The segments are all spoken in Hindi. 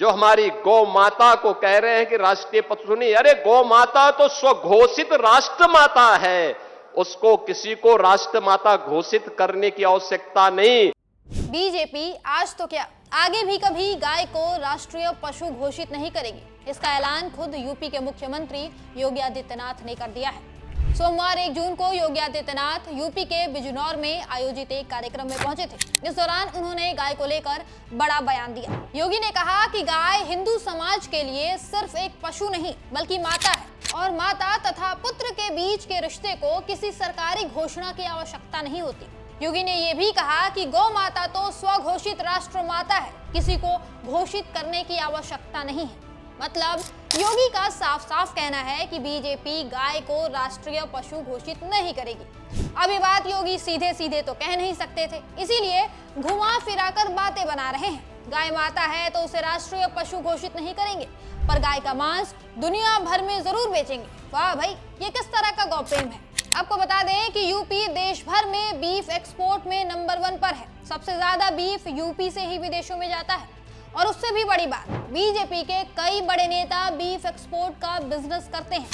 जो हमारी गौ माता को कह रहे हैं कि राष्ट्रीय पशु नहीं, अरे गौ माता तो स्वघोषित राष्ट्र माता है, उसको किसी को राष्ट्र माता घोषित करने की आवश्यकता नहीं। बीजेपी आज तो क्या आगे भी कभी गाय को राष्ट्रीय पशु घोषित नहीं करेगी। इसका ऐलान खुद यूपी के मुख्यमंत्री योगी आदित्यनाथ ने कर दिया है। सोमवार 1 जून को योगी आदित्यनाथ यूपी के बिजनौर में आयोजित एक कार्यक्रम में पहुंचे थे। इस दौरान उन्होंने गाय को लेकर बड़ा बयान दिया। योगी ने कहा कि गाय हिंदू समाज के लिए सिर्फ एक पशु नहीं बल्कि माता है और माता तथा पुत्र के बीच के रिश्ते को किसी सरकारी घोषणा की आवश्यकता नहीं होती। योगी ने यह भी कहा कि गौ माता तो स्वघोषित राष्ट्र माता है, किसी को घोषित करने की आवश्यकता नहीं है। मतलब योगी का साफ साफ कहना है कि बीजेपी गाय को राष्ट्रीय पशु घोषित नहीं करेगी। अब ये बात योगी सीधे सीधे तो कह नहीं सकते थे, इसीलिए घुमा फिराकर बातें बना रहे हैं। गाय माता है तो उसे राष्ट्रीय पशु घोषित नहीं करेंगे, पर गाय का मांस दुनिया भर में जरूर बेचेंगे। वाह भाई, ये किस तरह का गौप्रेम है। आपको बता दें कि यूपी देश भर में बीफ एक्सपोर्ट में नंबर 1 पर है। सबसे ज्यादा बीफ यूपी से ही विदेशों में जाता है। और उससे भी बड़ी बात, बीजेपी के कई बड़े नेता बीफ एक्सपोर्ट का बिजनेस करते हैं।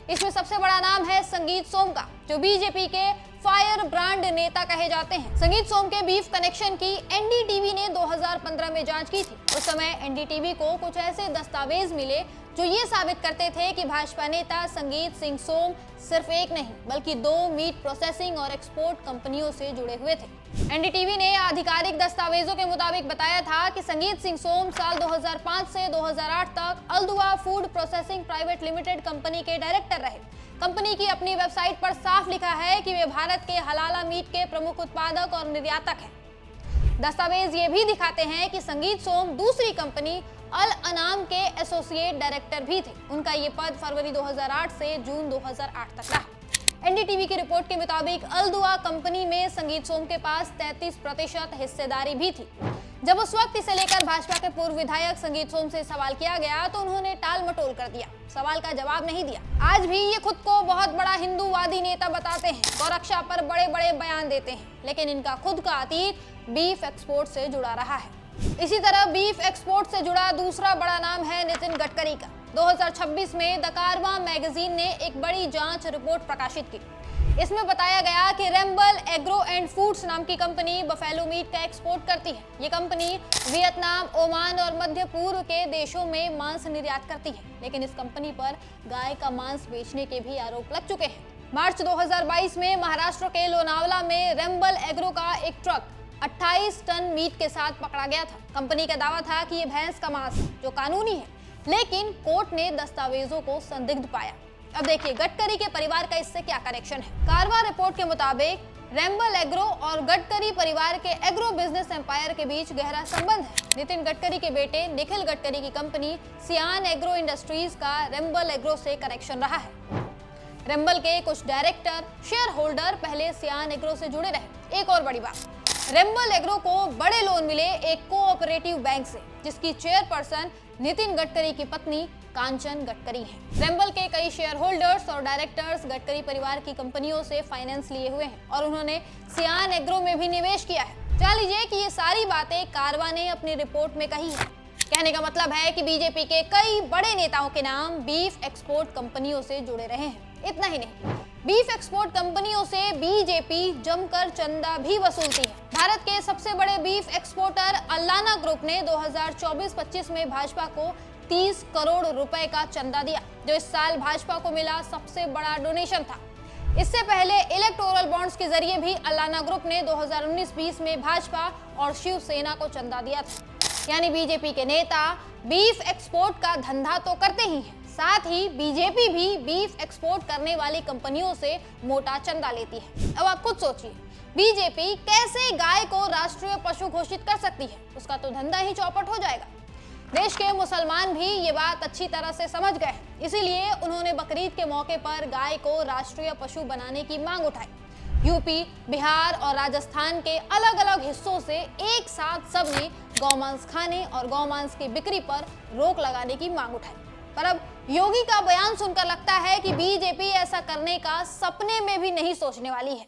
इसमें सबसे बड़ा नाम है संगीत सोम का, जो बीजेपी के फायर ब्रांड नेता कहे जाते हैं। संगीत सोम के बीफ कनेक्शन की एनडीटीवी ने 2015 में जांच की थी। उस समय एनडीटीवी को कुछ ऐसे दस्तावेज मिले जो ये साबित करते थे कि भाजपा नेता संगीत सिंह सोम सिर्फ एक नहीं बल्कि 2 मीट प्रोसेसिंग और एक्सपोर्ट कंपनियों से जुड़े हुए थे। एनडीटीवी ने आधिकारिक दस्तावेजों के मुताबिक बताया था कि संगीत सिंह सोम साल 2005 से 2008 तक अल्दुआ food processing private limited company के डायरेक्टर रहे। कंपनी की अपनी वेबसाइट पर साफ लिखा है कि वे भारत के हलाला मीट के प्रमुख उत्पादक और निर्यातक हैं। दस्तावेज ये भी दिखाते हैं कि संगीत सोम दूसरी कंपनी अल अनाम के एसोसिएट डायरेक्टर भी थे। उनका ये पद फरवरी 2008 से जून 2008 तक रहा। एनडीटीवी की रिपोर्ट के मुताबिक अल्दुआ कंपनी में संगीत सोम के पास 33% हिस्सेदारी भी थी। जब उस वक्त इसे लेकर भाजपा के पूर्व विधायक संगीत सोम से सवाल किया गया तो उन्होंने टाल मटोल कर दिया, सवाल का जवाब नहीं दिया। आज भी ये खुद को बहुत बड़ा हिंदूवादी नेता बताते हैं, गौरक्षा पर बड़े बड़े बयान देते हैं, लेकिन इनका खुद का अतीत बीफ एक्सपोर्ट से जुड़ा रहा है। इसी तरह बीफ एक्सपोर्ट से जुड़ा दूसरा बड़ा नाम है नितिन गडकरी का। 2026 में द कारवां मैगजीन ने एक बड़ी जांच रिपोर्ट प्रकाशित की। इसमें बताया गया कि रेम्बल एग्रो एंड फूड्स नाम की कंपनी बफेलो मीट का एक्सपोर्ट करती है। ये कंपनी वियतनाम, ओमान और मध्य पूर्व के देशों में मांस निर्यात करती है, लेकिन इस कंपनी पर गाय का मांस बेचने के भी आरोप लग चुके हैं। मार्च 2022 में महाराष्ट्र के लोनावला में रेम्बल एग्रो का एक ट्रक 28 टन मीट के साथ पकड़ा गया था। कंपनी का दावा था कि ये भैंस का मांस है, जो कानूनी है, लेकिन कोर्ट ने दस्तावेजों को संदिग्ध पाया। अब देखिए गडकरी के परिवार का इससे क्या कनेक्शन है। कारवां रिपोर्ट के मुताबिक रेम्बल एग्रो और गडकरी परिवार के एग्रो बिजनेस एम्पायर के बीच गहरा संबंध है। नितिन गडकरी के बेटे निखिल गडकरी की कंपनी सियान एग्रो इंडस्ट्रीज का रेम्बल एग्रो से कनेक्शन रहा है। रेम्बल के कुछ डायरेक्टर, शेयर होल्डर पहले सियान एग्रो से जुड़े रहे। एक और बड़ी बात, रेम्बल एग्रो को बड़े लोन मिले एक कोऑपरेटिव बैंक से, जिसकी चेयरपर्सन नितिन गडकरी की पत्नी कांचन गडकरी है। रेम्बल के कई शेयर होल्डर्स और डायरेक्टर्स गडकरी परिवार की कंपनियों से फाइनेंस लिए हुए हैं और उन्होंने सियान एग्रो में भी निवेश किया है। जान लीजिए कि ये सारी बातें कारवां ने अपनी रिपोर्ट में कही है। कहने का मतलब है कि बीजेपी के कई बड़े नेताओं के नाम बीफ एक्सपोर्ट कंपनियों से जुड़े रहे हैं। इतना ही नहीं, बीफ एक्सपोर्ट कंपनियों से बीजेपी जमकर चंदा भी वसूलती है। भारत के सबसे बड़े बीफ एक्सपोर्टर अल्लाना ग्रुप ने 2024-25 में भाजपा को 30 करोड़ रुपए का चंदा दिया, जो इस साल भाजपा को मिला सबसे बड़ा डोनेशन था। इससे पहले इलेक्टोरल बॉन्ड्स के जरिए भी अल्लाना ग्रुप ने 2019-20 में भाजपा और शिवसेना को चंदा दिया था। यानी बीजेपी के नेता बीफ एक्सपोर्ट का धंधा तो करते ही हैं, साथ ही बीजेपी भी बीफ एक्सपोर्ट करने वाली कंपनियों से मोटा चंदा लेती है। अब आप खुद सोचिए, बीजेपी कैसे गाय को राष्ट्रीय पशु घोषित कर सकती है? उसका तो धंधा ही चौपट हो जाएगा। देश के मुसलमान भी ये बात अच्छी तरह से समझ गए, इसीलिए उन्होंने बकरीद के मौके पर गाय को राष्ट्रीय पशु बनाने की मांग उठाई। यूपी, बिहार और राजस्थान के अलग अलग हिस्सों से एक साथ सबने गौमांस खाने और गौमांस की बिक्री पर रोक लगाने की मांग उठाई। पर अब योगी का बयान सुनकर लगता है कि बीजेपी ऐसा करने का सपने में भी नहीं सोचने वाली है।